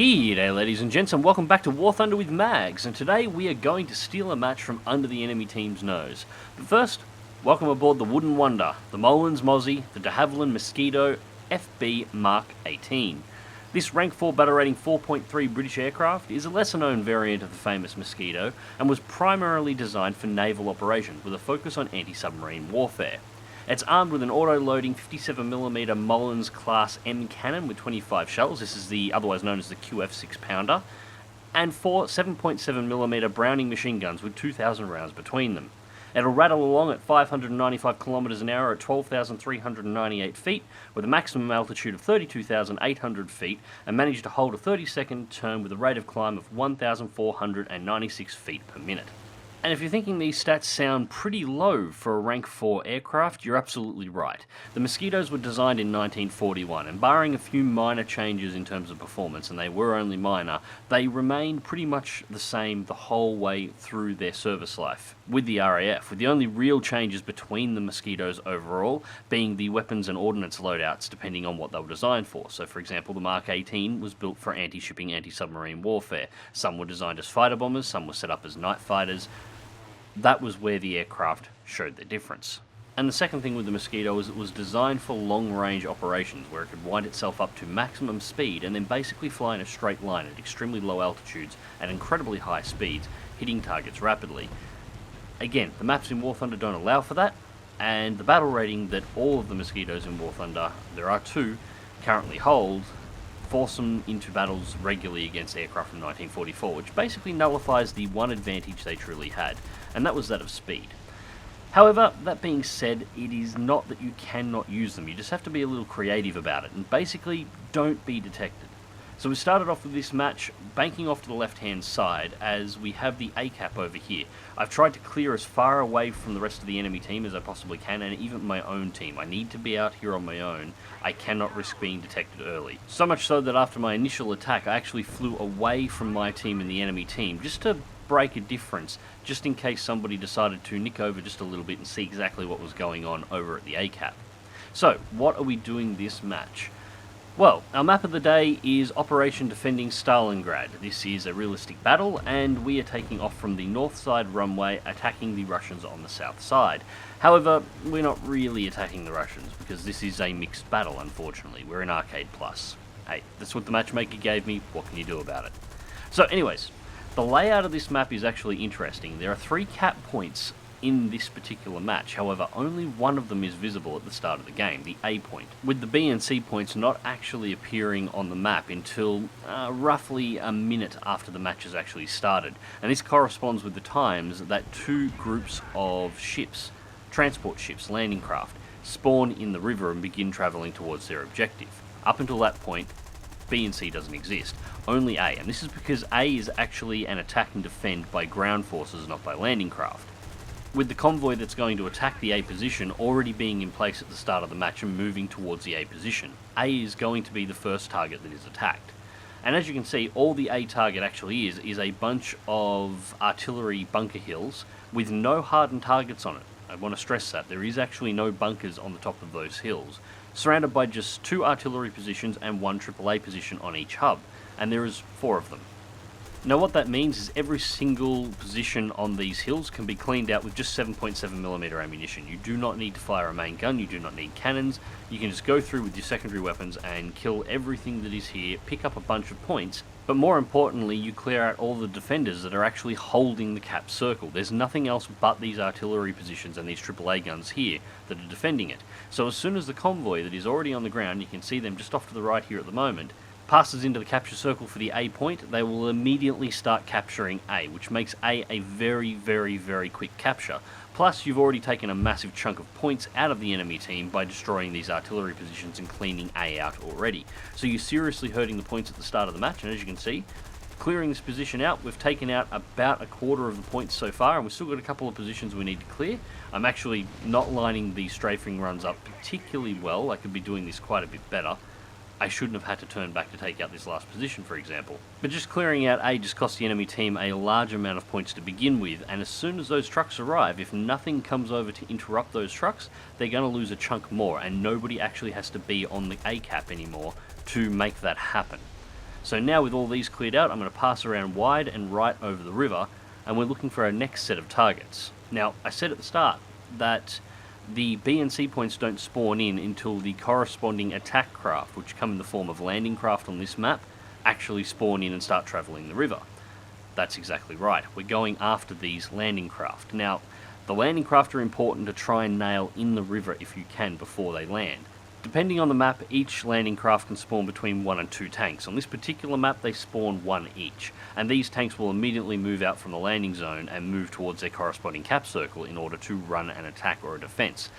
G'day ladies and gents, and welcome back to War Thunder with Mags, and today we are going to steal a match from under the enemy team's nose. But first, welcome aboard the Wooden Wonder, the Molins Mozzie, the de Havilland Mosquito FB Mark 18. This rank 4 battle rating 4.3 British aircraft is a lesser known variant of the famous Mosquito, and was primarily designed for naval operations with a focus on anti-submarine warfare. It's armed with an auto-loading 57mm Molins Class M cannon with 25 shells, this is the otherwise known as the QF 6-pounder, and 4 7.7mm Browning machine guns with 2,000 rounds between them. It'll rattle along at 595 km an hour at 12,398 feet, with a maximum altitude of 32,800 feet, and manage to hold a 30-second turn with a rate of climb of 1,496 feet per minute. And if you're thinking these stats sound pretty low for a rank 4 aircraft, you're absolutely right. The Mosquitoes were designed in 1941, and barring a few minor changes in terms of performance, and they were only minor, they remained pretty much the same the whole way through their service life with the RAF, with the only real changes between the Mosquitoes overall being the weapons and ordnance loadouts depending on what they were designed for. So for example, the Mark 18 was built for anti-shipping, anti-submarine warfare. Some were designed as fighter bombers, some were set up as night fighters. That was where the aircraft showed their difference. And the second thing with the Mosquito is it was designed for long-range operations where it could wind itself up to maximum speed and then basically fly in a straight line at extremely low altitudes at incredibly high speeds, hitting targets rapidly. Again, the maps in War Thunder don't allow for that, and the battle rating that all of the Mosquitoes in War Thunder, there are two, currently hold, force them into battles regularly against aircraft from 1944, which basically nullifies the one advantage they truly had, and that was that of speed. However, that being said, it is not that you cannot use them, you just have to be a little creative about it, and basically don't be detected. So we started off with this match banking off to the left hand side as we have the A-cap over here. I've tried to clear as far away from the rest of the enemy team as I possibly can, and even my own team. I need to be out here on my own. I cannot risk being detected early. So much so that after my initial attack I actually flew away from my team and the enemy team just to break a difference, just in case somebody decided to nick over just a little bit and see exactly what was going on over at the A-cap. So what are we doing this match? Well, our map of the day is Operation Defending Stalingrad. This is a realistic battle, and we are taking off from the north side runway, attacking the Russians on the south side. However, we're not really attacking the Russians, because this is a mixed battle, unfortunately. We're in Arcade Plus. Hey, that's what the matchmaker gave me, what can you do about it? So anyways, the layout of this map is actually interesting. There are 3 cap points in this particular match, however only one of them is visible at the start of the game, the A point, with the B and C points not actually appearing on the map until roughly a minute after the match has actually started, and this corresponds with the times that 2 groups of ships, transport ships, landing craft, spawn in the river and begin travelling towards their objective. Up until that point, B and C doesn't exist, only A, and this is because A is actually an attack and defend by ground forces, not by landing craft. With the convoy that's going to attack the A position already being in place at the start of the match and moving towards the A position, A is going to be the first target that is attacked. And as you can see, all the A target actually is a bunch of artillery bunker hills with no hardened targets on it. I want to stress that, there is actually no bunkers on the top of those hills, surrounded by just 2 artillery positions and 1 AAA position on each hub, and there is 4 of them. Now what that means is every single position on these hills can be cleaned out with just 7.7mm ammunition. You do not need to fire a main gun, you do not need cannons, you can just go through with your secondary weapons and kill everything that is here, pick up a bunch of points, but more importantly you clear out all the defenders that are actually holding the cap circle. There's nothing else but these artillery positions and these AAA guns here that are defending it. So as soon as the convoy that is already on the ground, you can see them just off to the right here at the moment, passes into the capture circle for the A point, they will immediately start capturing A, which makes A a very, very, very quick capture. Plus, you've already taken a massive chunk of points out of the enemy team by destroying these artillery positions and cleaning A out already. So you're seriously hurting the points at the start of the match, and as you can see, clearing this position out, we've taken out about a quarter of the points so far, and we've still got a couple of positions we need to clear. I'm actually not lining the strafing runs up particularly well, I could be doing this quite a bit better. I shouldn't have had to turn back to take out this last position, for example. But just clearing out A just costs the enemy team a large amount of points to begin with, and as soon as those trucks arrive, if nothing comes over to interrupt those trucks, they're going to lose a chunk more, and nobody actually has to be on the A cap anymore to make that happen. So now with all these cleared out, I'm going to pass around wide and right over the river, and we're looking for our next set of targets. Now, I said at the start that the B and C points don't spawn in until the corresponding attack craft, which come in the form of landing craft on this map, actually spawn in and start travelling the river. That's exactly right. We're going after these landing craft. Now, the landing craft are important to try and nail in the river if you can before they land. Depending on the map, each landing craft can spawn between 1 and 2 tanks. On this particular map, they spawn 1 each, and these tanks will immediately move out from the landing zone and move towards their corresponding cap circle in order to run an attack or a defense.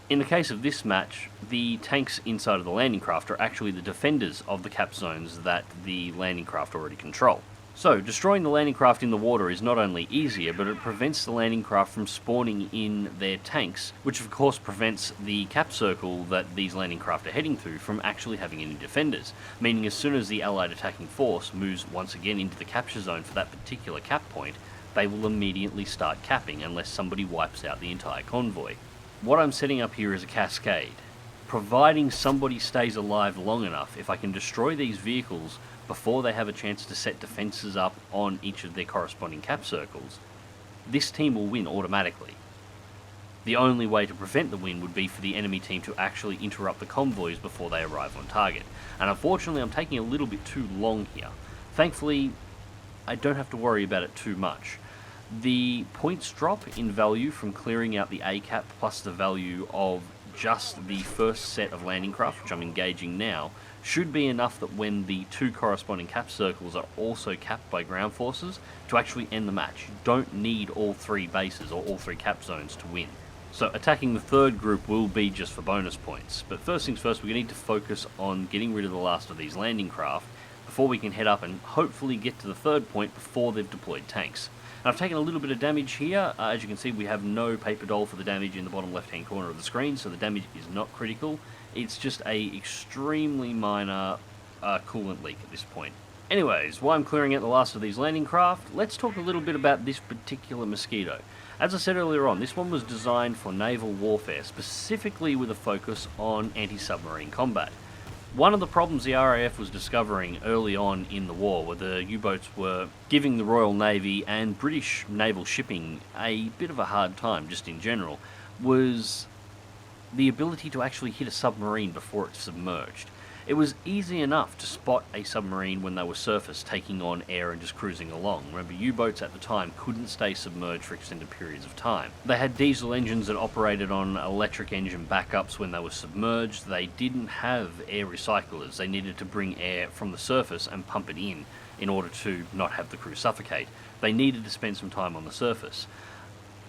In the case of this match, the tanks inside of the landing craft are actually the defenders of the cap zones that the landing craft already control. So, destroying the landing craft in the water is not only easier, but it prevents the landing craft from spawning in their tanks, which of course prevents the cap circle that these landing craft are heading to from actually having any defenders, meaning as soon as the allied attacking force moves once again into the capture zone for that particular cap point, they will immediately start capping unless somebody wipes out the entire convoy. What I'm setting up here is a cascade. Providing somebody stays alive long enough, if I can destroy these vehicles before they have a chance to set defences up on each of their corresponding cap circles, this team will win automatically. The only way to prevent the win would be for the enemy team to actually interrupt the convoys before they arrive on target. And unfortunately, I'm taking a little bit too long here. Thankfully, I don't have to worry about it too much. The points drop in value from clearing out the A cap plus the value of just the first set of landing craft, which I'm engaging now, should be enough that when the 2 corresponding cap circles are also capped by ground forces to actually end the match. You don't need all 3 bases or all 3 cap zones to win. So attacking the third group will be just for bonus points. But first things first, we're going to need to focus on getting rid of the last of these landing craft before we can head up and hopefully get to the third point before they've deployed tanks. And I've taken a little bit of damage here. As you can see, we have no paper doll for the damage in the bottom left hand corner of the screen, so the damage is not critical. It's just a extremely minor coolant leak at this point. Anyways, while I'm clearing out the last of these landing craft, let's talk a little bit about this particular Mosquito. As I said earlier on, this one was designed for naval warfare, specifically with a focus on anti-submarine combat. One of the problems the RAF was discovering early on in the war, where the U-boats were giving the Royal Navy and British naval shipping a bit of a hard time, just in general, was the ability to actually hit a submarine before it's submerged. It was easy enough to spot a submarine when they were surface, taking on air and just cruising along. Remember, U-boats at the time couldn't stay submerged for extended periods of time. They had diesel engines that operated on electric engine backups when they were submerged. They didn't have air recyclers. They needed to bring air from the surface and pump it in order to not have the crew suffocate. They needed to spend some time on the surface.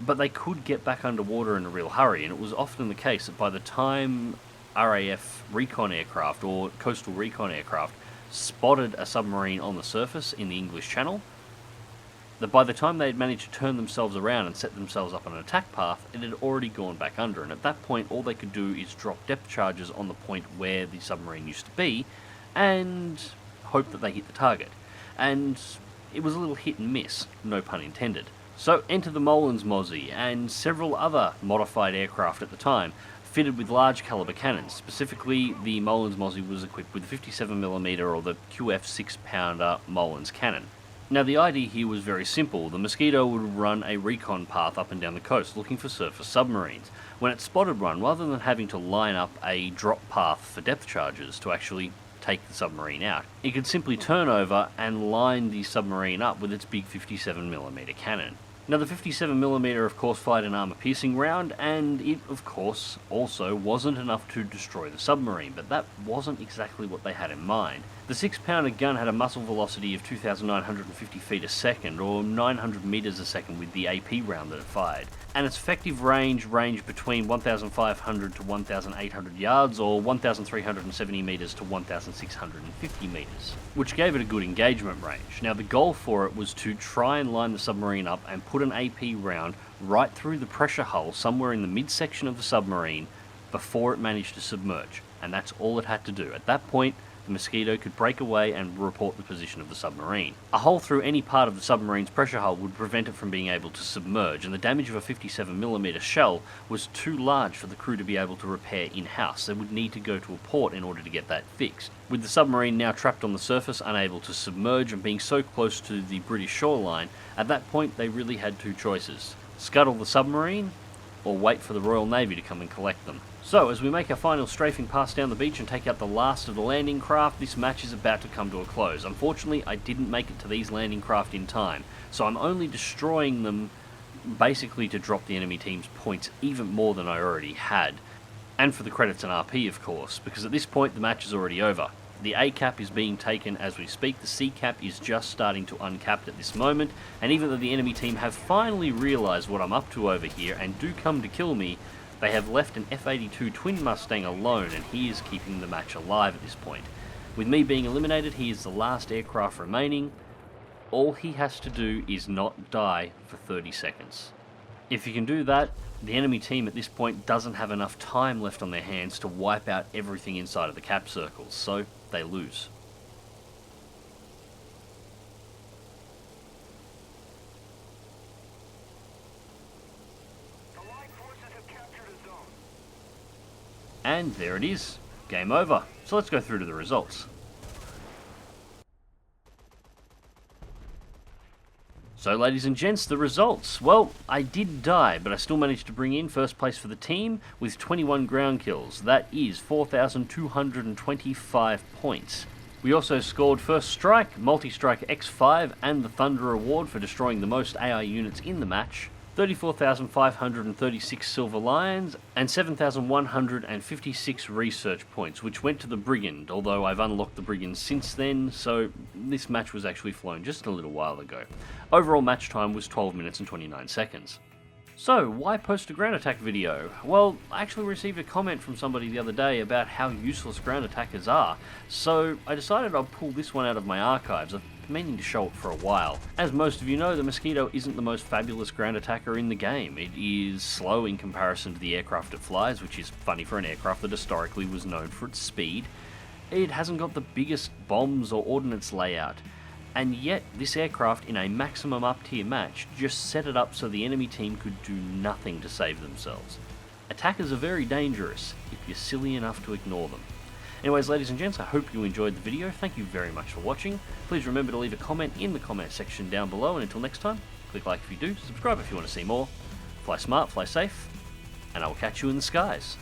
But they could get back underwater in a real hurry, and it was often the case that by the time RAF recon aircraft or coastal recon aircraft spotted a submarine on the surface in the English Channel, that by the time they had managed to turn themselves around and set themselves up on an attack path, it had already gone back under, and at that point all they could do is drop depth charges on the point where the submarine used to be and hope that they hit the target. And it was a little hit and miss, no pun intended. So enter the Molins Mozzie and several other modified aircraft at the time, fitted with large caliber cannons. Specifically, the Molins Mozzie was equipped with the 57mm or the QF 6-pounder Molins cannon. Now the idea here was very simple. The Mosquito would run a recon path up and down the coast looking for surface submarines. When it spotted one, rather than having to line up a drop path for depth charges to actually take the submarine out, it could simply turn over and line the submarine up with its big 57mm cannon. Now the 57mm of course fired an armour-piercing round, and it of course also wasn't enough to destroy the submarine, but that wasn't exactly what they had in mind. The 6-pounder gun had a muzzle velocity of 2,950 feet a second, or 900 metres a second with the AP round that it fired, and its effective range ranged between 1,500 to 1,800 yards, or 1,370 metres to 1,650 metres, which gave it a good engagement range. Now the goal for it was to try and line the submarine up and put an AP round right through the pressure hull somewhere in the midsection of the submarine before it managed to submerge, and that's all it had to do. At that point, the Mosquito could break away and report the position of the submarine. A hole through any part of the submarine's pressure hull would prevent it from being able to submerge, and the damage of a 57mm shell was too large for the crew to be able to repair in-house. They would need to go to a port in order to get that fixed. With the submarine now trapped on the surface, unable to submerge, and being so close to the British shoreline, at that point they really had two choices: scuttle the submarine, or wait for the Royal Navy to come and collect them. So, as we make our final strafing pass down the beach and take out the last of the landing craft, this match is about to come to a close. Unfortunately, I didn't make it to these landing craft in time, so I'm only destroying them basically to drop the enemy team's points even more than I already had. And for the credits and RP, of course, because at this point the match is already over. The A cap is being taken as we speak, the C cap is just starting to uncap at this moment, and even though the enemy team have finally realised what I'm up to over here and do come to kill me, they have left an F-82 Twin Mustang alone, and he is keeping the match alive at this point. With me being eliminated, he is the last aircraft remaining. All he has to do is not die for 30 seconds. If you can do that, the enemy team at this point doesn't have enough time left on their hands to wipe out everything inside of the cap circles, so they lose. And there it is, game over. So let's go through to the results. So ladies and gents, the results. Well, I did die, but I still managed to bring in first place for the team with 21 ground kills. That is 4,225 points. We also scored First Strike, Multi-Strike X5 and the Thunder Award for destroying the most AI units in the match, 34,536 Silver Lions, and 7,156 research points, which went to the Brigand, although I've unlocked the Brigand since then, so this match was actually flown just a little while ago. Overall match time was 12 minutes and 29 seconds. So, why post a ground attack video? Well, I actually received a comment from somebody the other day about how useless ground attackers are, so I decided I'd pull this one out of my archives. I've been meaning to show it for a while. As most of you know, the Mosquito isn't the most fabulous ground attacker in the game. It is slow in comparison to the aircraft it flies, which is funny for an aircraft that historically was known for its speed. It hasn't got the biggest bombs or ordnance layout. And yet, this aircraft in a maximum up-tier match just set it up so the enemy team could do nothing to save themselves. Attackers are very dangerous if you're silly enough to ignore them. Anyways, ladies and gents, I hope you enjoyed the video. Thank you very much for watching. Please remember to leave a comment in the comment section down below, and until next time, click like if you do, subscribe if you want to see more. Fly smart, fly safe, and I will catch you in the skies.